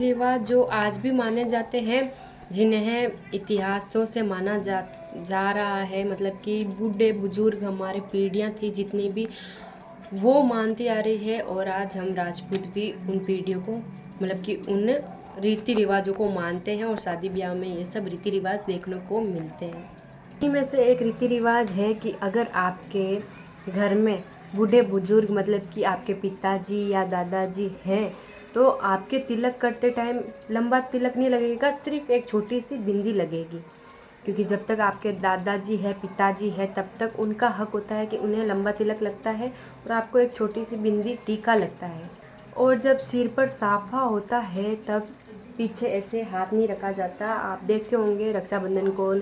रिवाज जो आज भी माने जाते हैं, जिन्हें इतिहासों से माना जा रहा है, मतलब कि बूढ़े बुजुर्ग हमारे पीढ़ियां थी जितनी भी, वो मानती आ रही है। और आज हम राजपूत भी उन पीढ़ियों को, मतलब कि उन रीति रिवाजों को मानते हैं और शादी ब्याह में ये सब रीति रिवाज देखने को मिलते हैं। इन्हीं में से एक रीति रिवाज है कि अगर आपके घर में बूढ़े बुजुर्ग, मतलब कि आपके पिताजी या दादाजी हैं, तो आपके तिलक करते टाइम लंबा तिलक नहीं लगेगा, सिर्फ एक छोटी सी बिंदी लगेगी। क्योंकि जब तक आपके दादाजी है, पिताजी है, तब तक उनका हक होता है कि उन्हें लंबा तिलक लगता है और आपको एक छोटी सी बिंदी टीका लगता है। और जब सिर पर साफा होता है तब पीछे ऐसे हाथ नहीं रखा जाता। आप देखते होंगे रक्षाबंधन को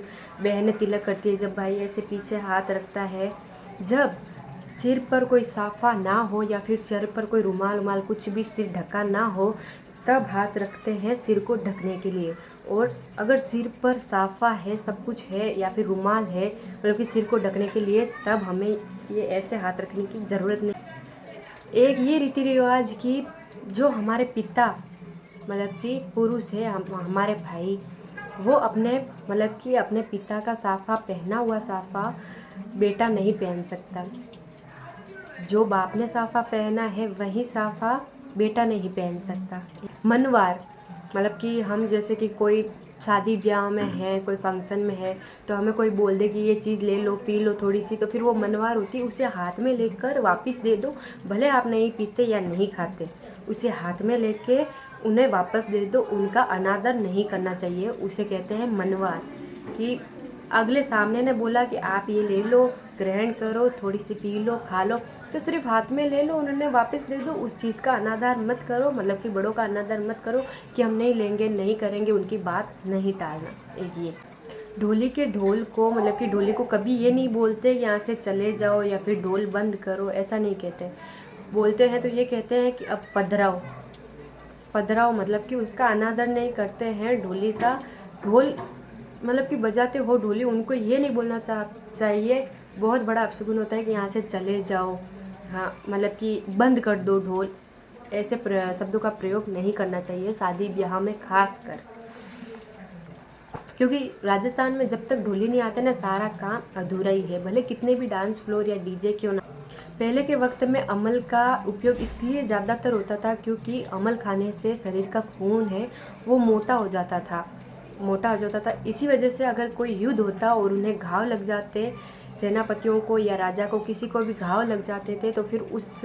बहनें तिलक करती है, जब भाई ऐसे पीछे हाथ रखता है। जब सिर पर कोई साफा ना हो या फिर सिर पर कोई रुमाल उमाल कुछ भी सिर ढका ना हो, तब हाथ रखते हैं सिर को ढकने के लिए। और अगर सिर पर साफा है, सब कुछ है, या फिर रुमाल है, मतलब कि सिर को ढकने के लिए, तब हमें ये ऐसे हाथ रखने की ज़रूरत नहीं। एक ये रीति रिवाज की जो हमारे पिता, मतलब कि पुरुष है, हमारे भाई, वो अपने, मतलब कि अपने पिता का साफा, पहना हुआ साफा बेटा नहीं पहन सकता। जो बाप ने साफा पहना है वही साफा बेटा नहीं पहन सकता। मनवार, मतलब कि हम जैसे कि कोई शादी ब्याह में है, कोई फंक्शन में है, तो हमें कोई बोल दे कि ये चीज़ ले लो, पी लो थोड़ी सी, तो फिर वो मनवार होती है, उसे हाथ में लेकर वापस दे दो। भले आप नहीं पीते या नहीं खाते, उसे हाथ में लेके उन्हें वापस दे दो। उनका अनादर नहीं करना चाहिए, उसे कहते हैं मनवार। कि अगले सामने ने बोला कि आप ये ले लो, ग्रहण करो, थोड़ी सी पी लो, खा लो, तो सिर्फ हाथ में ले लो, उन्होंने वापस दे दो। उस चीज़ का अनादर मत करो, मतलब कि बड़ों का अनादर मत करो कि हम नहीं लेंगे, नहीं करेंगे, उनकी बात नहीं टालना। एक ये ढोली के ढोल को, मतलब कि ढोली को कभी ये नहीं बोलते कि यहाँ से चले जाओ या फिर ढोल बंद करो, ऐसा नहीं कहते। बोलते हैं तो ये कहते हैं कि अब पधराओ। पधराओ मतलब कि उसका अनादर नहीं करते हैं। ढोली का ढोल, मतलब कि बजाते हो ढोली, उनको ये नहीं बोलना चाहिए, बहुत बड़ा अपशगुन होता है कि यहाँ से चले जाओ, हाँ, मतलब कि बंद कर दो ढोल। ऐसे शब्दों का प्रयोग नहीं करना चाहिए शादी ब्याह में, खास कर क्योंकि राजस्थान में जब तक ढोली नहीं आते ना, सारा काम अधूरा ही है, भले कितने भी डांस फ्लोर या डीजे क्यों ना। पहले के वक्त में अमल का उपयोग इसलिए ज़्यादातर होता था क्योंकि अमल खाने से शरीर का खून है वो मोटा हो जाता था, मोटा हो जाता था। इसी वजह से अगर कोई युद्ध होता और उन्हें घाव लग जाते, सेनापतियों को या राजा को, किसी को भी घाव लग जाते थे, तो फिर उस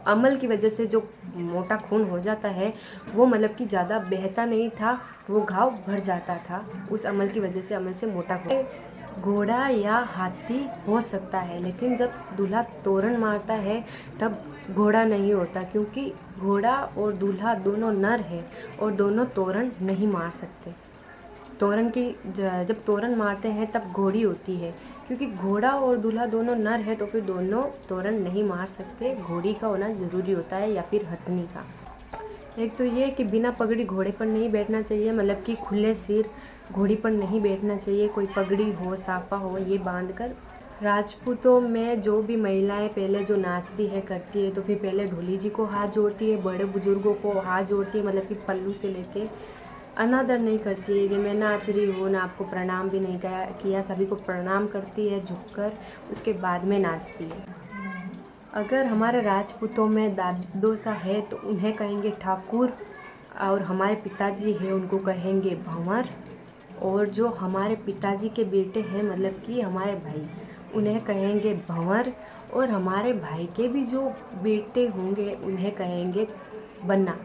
अमल की वजह से जो मोटा खून हो जाता है वो, मतलब कि ज़्यादा बहता नहीं था, वो घाव भर जाता था उस अमल की वजह से, अमल से मोटा खून। घोड़ा या हाथी हो सकता है, लेकिन जब दूल्हा तोरण मारता है तब घोड़ा नहीं होता, क्योंकि घोड़ा और दूल्हा दोनों नर है और दोनों तोरण नहीं मार सकते। तोरण की जब तोरण मारते हैं तब घोड़ी होती है, क्योंकि घोड़ा और दूल्हा दोनों नर है, तो फिर दोनों तोरण नहीं मार सकते। घोड़ी का होना ज़रूरी होता है या फिर हथनी का। एक तो ये कि बिना पगड़ी घोड़े पर नहीं बैठना चाहिए, मतलब कि खुले सिर घोड़ी पर नहीं बैठना चाहिए, कोई पगड़ी हो, साफा हो, ये बांध कर। राजपूतों में जो भी महिलाएं पहले जो नाचती है, करती है, तो फिर पहले ढोली जी को हाथ जोड़ती है, बड़े बुजुर्गों को हाथ जोड़ती है, मतलब कि पल्लू से लेके अनादर नहीं करती है कि मैं नाच रही हूँ ना, आपको प्रणाम भी नहीं किया, सभी को प्रणाम करती है झुककर, उसके बाद में नाचती है। अगर हमारे राजपूतों में दादोसा है तो उन्हें कहेंगे ठाकुर, और हमारे पिताजी है उनको कहेंगे भंवर, और जो हमारे पिताजी के बेटे हैं, मतलब कि हमारे भाई, उन्हें कहेंगे भंवर, और हमारे भाई के भी जो बेटे होंगे उन्हें कहेंगे बन्ना,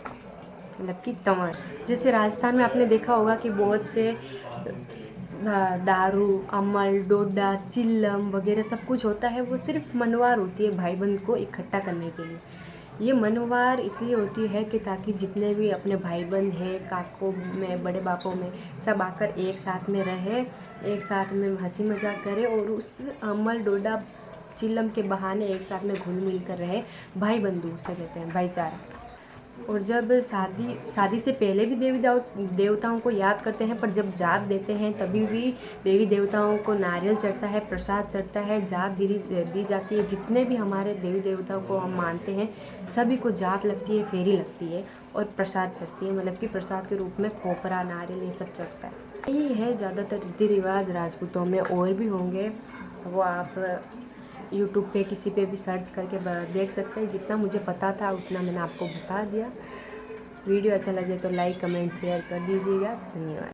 मतलब कि तंवर। जैसे राजस्थान में आपने देखा होगा कि बहुत से दारू, अमल, डोडा, चिल्लम वगैरह सब कुछ होता है, वो सिर्फ मनवार होती है भाई बंद को इकट्ठा करने के लिए। ये मनवार इसलिए होती है कि ताकि जितने भी अपने भाई बंद हैं, काकों में, बड़े बापों में, सब आकर एक साथ में रहे, एक साथ में हंसी मजाक करे और उस अमल, डोडा, चिल्लम के बहाने एक साथ में घुल मिल कर रहे। भाई बंधु से कहते हैं, भाईचारा। और जब शादी से पहले भी देवताओं को याद करते हैं, पर जब जात देते हैं तभी भी देवी देवताओं को नारियल चढ़ता है, प्रसाद चढ़ता है, जात दी जाती है। जितने भी हमारे देवी देवताओं को हम मानते हैं सभी को जात लगती है, फेरी लगती है और प्रसाद चढ़ती है, मतलब कि प्रसाद के रूप में खोपरा, नारियल ये सब चढ़ता है। यही है ज़्यादातर रीति रिवाज राजपूतों में, और भी होंगे वो आप यूट्यूब पे किसी पे भी सर्च करके देख सकते हैं। जितना मुझे पता था उतना मैंने आपको बता दिया। वीडियो अच्छा लगे तो लाइक, कमेंट, शेयर कर दीजिएगा। धन्यवाद।